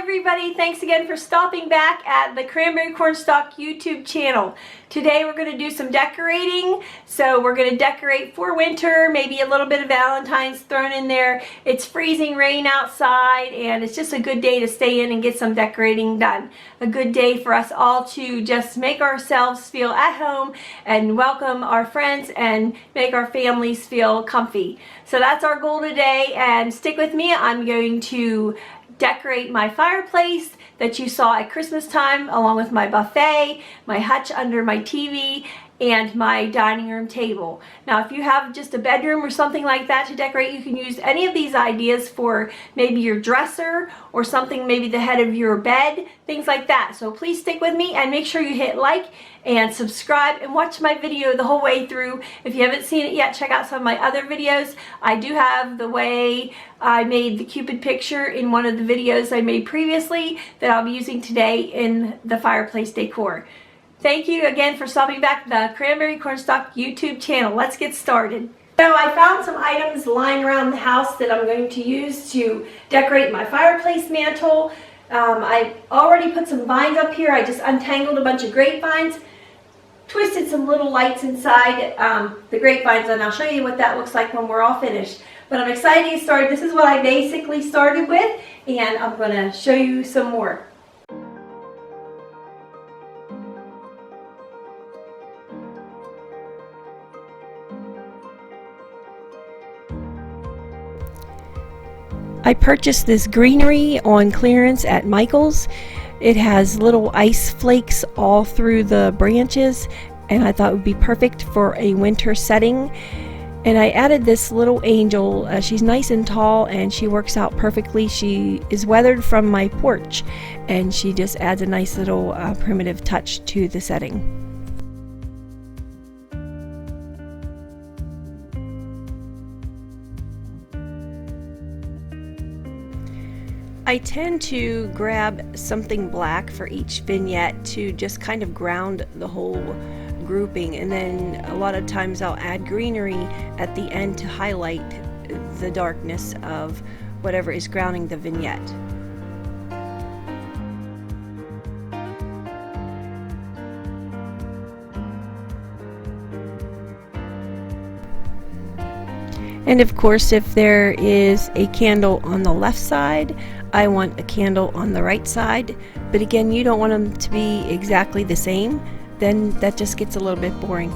everybody, thanks again for stopping back at the Cranberry Cornstalk YouTube channel. Today we're going to do some decorating. So we're going to decorate for winter, maybe a little bit of Valentine's thrown in there. It's freezing rain outside and it's just a good day to stay in and get some decorating done. A good day for us all to just make ourselves feel at home and welcome our friends and make our families feel comfy. So that's our goal today, and stick with me. I'm going to decorate my fireplace that you saw at Christmas time, along with my buffet, my hutch under my TV, and my dining room table. Now if you have just a bedroom or something like that to decorate, you can use any of these ideas for maybe your dresser or something, maybe the head of your bed, things like that. So please stick with me and make sure you hit like and subscribe and watch my video the whole way through. If you haven't seen it yet, check out some of my other videos. I do have the way I made the Cupid picture in one of the videos I made previously that I'll be using today in the fireplace decor. Thank you again for stopping back at the Cranberry Cornstalk YouTube channel. Let's get started. So I found some items lying around the house that I'm going to use to decorate my fireplace mantle. I already put some vines up here. I just untangled a bunch of grapevines, twisted some little lights inside the grapevines, and I'll show you what that looks like when we're all finished. But I'm excited to get started. This is what I basically started with, and I'm going to show you some more. I purchased this greenery on clearance at Michael's. It has little ice flakes all through the branches, and I thought it would be perfect for a winter setting. And I added this little angel. She's nice and tall and she works out perfectly. She is weathered from my porch, and she just adds a nice little primitive touch to the setting. I tend to grab something black for each vignette to just kind of ground the whole grouping, and then a lot of times I'll add greenery at the end to highlight the darkness of whatever is grounding the vignette. And of course, if there is a candle on the left side, I want a candle on the right side. But again, you don't want them to be exactly the same. Then that just gets a little bit boring.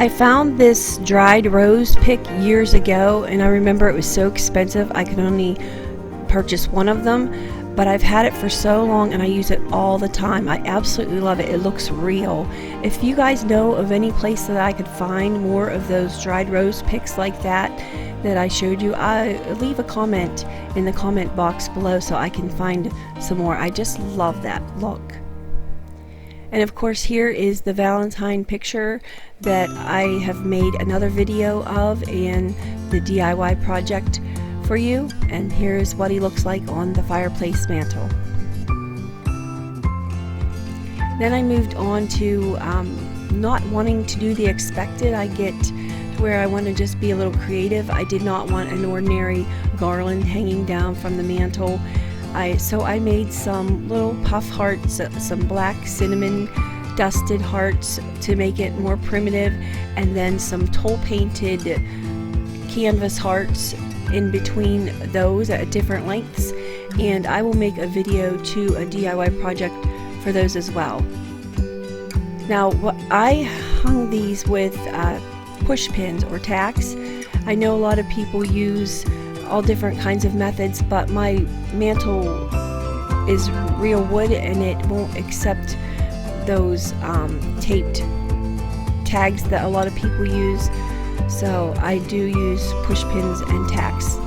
I found this dried rose pick years ago, and I remember it was so expensive I could only purchase one of them, but I've had it for so long and I use it all the time. I absolutely love it. It looks real. If you guys know of any place that I could find more of those dried rose picks like that I showed you, leave a comment in the comment box below so I can find some more. I just love that look. And of course, here is the Valentine picture that I have made another video of, and the DIY project for you. And here's what he looks like on the fireplace mantle. Then I moved on to not wanting to do the expected. I get to where I want to just be a little creative. I did not want an ordinary garland hanging down from the mantle. So I made some little puff hearts, some black cinnamon dusted hearts to make it more primitive, and then some toll painted canvas hearts in between those at different lengths. And I will make a video to a DIY project for those as well. Now I hung these with push pins or tacks. I know a lot of people use all different kinds of methods, but my mantle is real wood and it won't accept those taped tags that a lot of people use, so I do use push pins and tacks.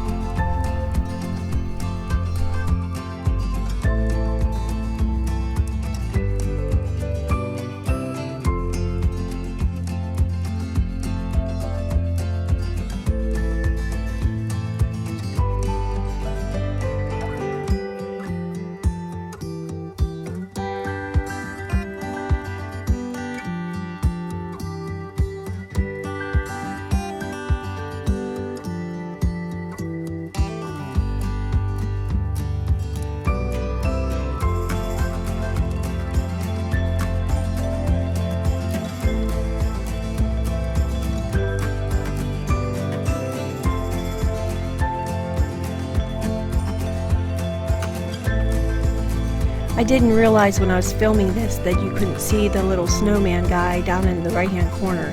I didn't realize when I was filming this that you couldn't see the little snowman guy down in the right hand corner,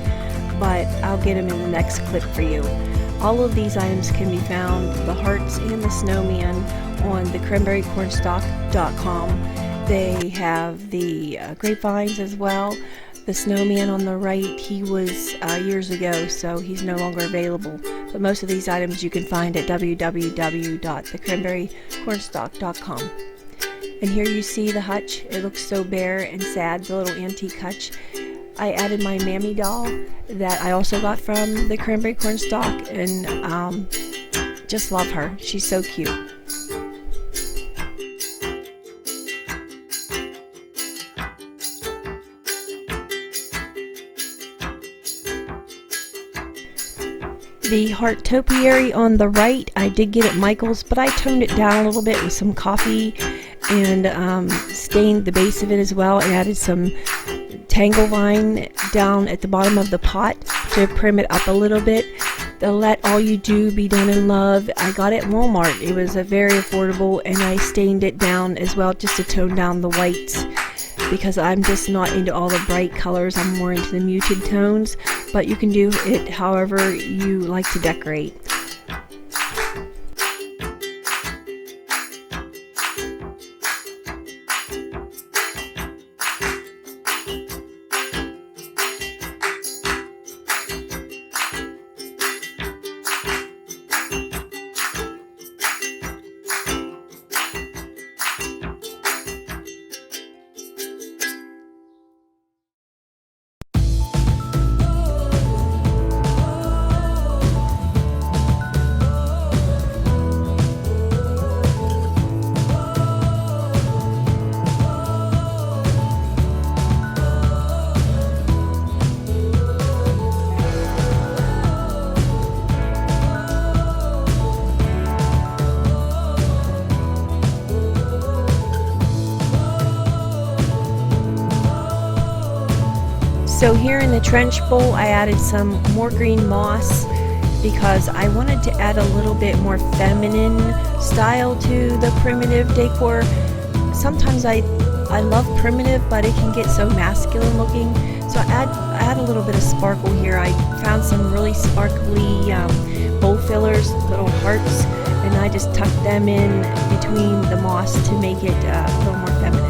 but I'll get him in the next clip for you. All of these items can be found, the hearts and the snowman, on the cranberrycornstalk.com. They have the grapevines as well. The snowman on the right, he was years ago, so he's no longer available. But most of these items you can find at www.thecranberrycornstalk.com. And here you see the Hutch. It looks so bare and sad, the little antique Hutch. I added my Mammy doll that I also got from the Cranberry Cornstalk, and just love her. She's so cute. The heart topiary on the right, I did get at Michael's, but I toned it down a little bit with some coffee and stained the base of it as well, and added some tangle vine down at the bottom of the pot to prim it up a little bit. The Let All You Do Be Done in Love, I got it at Walmart. It was very affordable, and I stained it down as well just to tone down the whites, because I'm just not into all the bright colors. I'm more into the muted tones, but you can do it however you like to decorate. So here in the trench bowl, I added some more green moss because I wanted to add a little bit more feminine style to the primitive decor. Sometimes I love primitive, but it can get so masculine looking. So I add a little bit of sparkle here. I found some really sparkly bowl fillers, little hearts, and I just tucked them in between the moss to make it a little more feminine.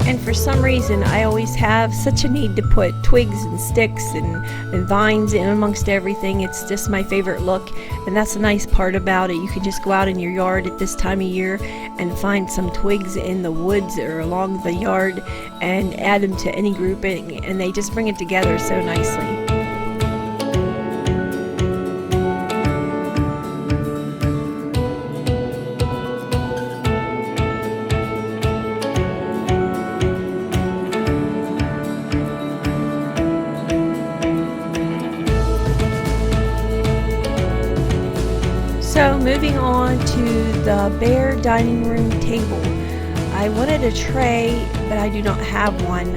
And for some reason, I always have such a need to put twigs and sticks and vines in amongst everything. It's just my favorite look, and that's the nice part about it. You can just go out in your yard at this time of year and find some twigs in the woods or along the yard and add them to any grouping, and they just bring it together so nicely. So moving on to the bare dining room table. I wanted a tray, but I do not have one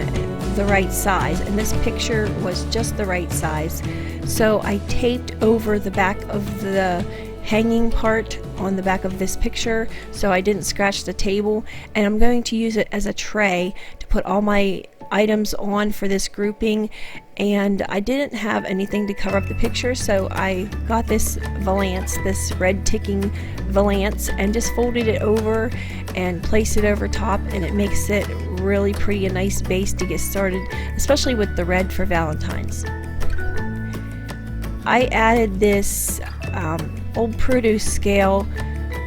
the right size, and this picture was just the right size. So I taped over the back of the hanging part on the back of this picture so I didn't scratch the table, and I'm going to use it as a tray to put all my items on for this grouping. And I didn't have anything to cover up the picture, so I got this valance, this red ticking valance, and just folded it over and placed it over top, and it makes it really pretty, a nice base to get started, especially with the red for Valentine's. I added this old produce scale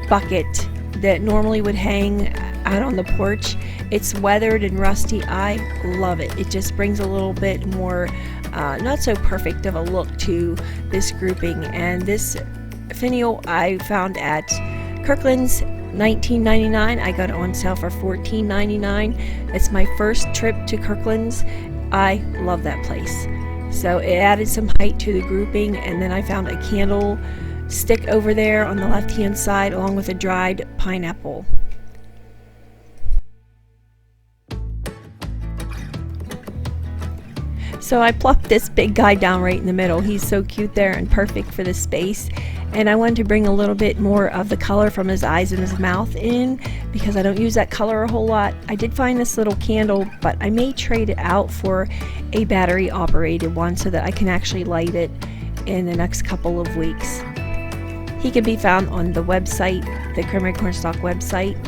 bucket that normally would hang out on the porch. It's weathered and rusty. I love it. It just brings a little bit more not so perfect of a look to this grouping. And this finial I found at Kirkland's, $19.99. I got it on sale for $14.99. It's my first trip to Kirkland's. I love that place. So it added some height to the grouping, and then I found a candle stick over there on the left hand side along with a dried pineapple. So I plopped this big guy down right in the middle. He's so cute there and perfect for the space. And I wanted to bring a little bit more of the color from his eyes and his mouth in because I don't use that color a whole lot. I did find this little candle, but I may trade it out for a battery operated one so that I can actually light it in the next couple of weeks. He can be found on the website, the Cranberry Cornstalk website.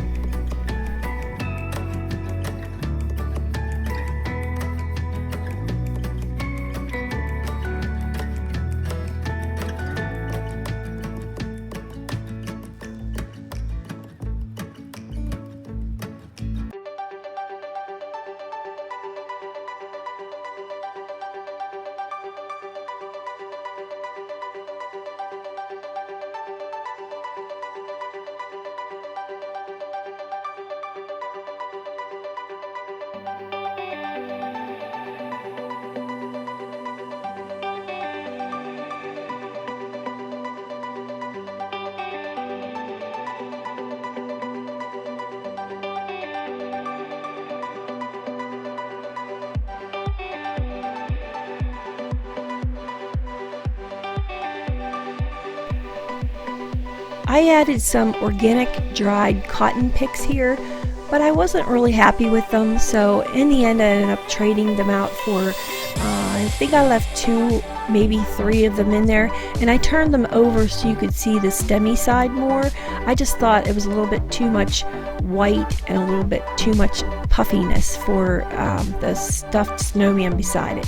I added some organic dried cotton picks here, but I wasn't really happy with them, so in the end I ended up trading them out for, I think I left 2, maybe 3 of them in there, and I turned them over so you could see the stemmy side more. I just thought it was a little bit too much white and a little bit too much puffiness for the stuffed snowman beside it.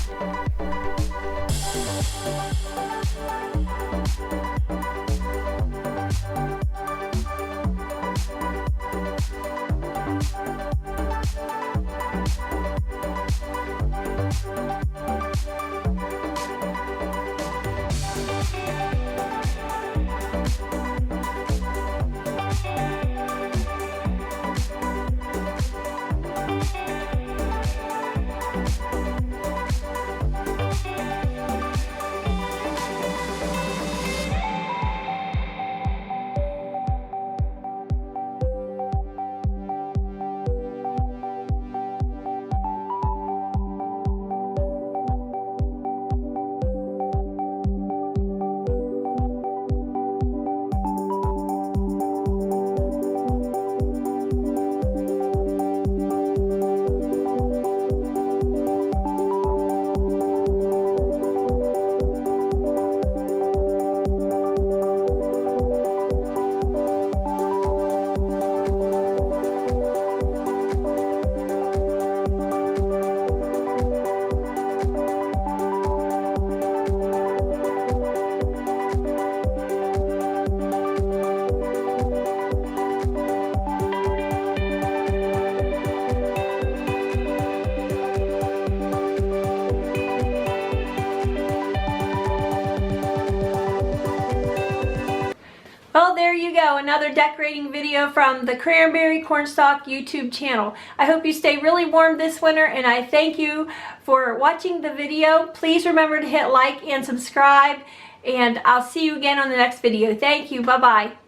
Well, there you go, another decorating video from the Cranberry Cornstalk YouTube channel. I hope you stay really warm this winter, and I thank you for watching the video. Please remember to hit like and subscribe, and I'll see you again on the next video. Thank you. Bye-bye.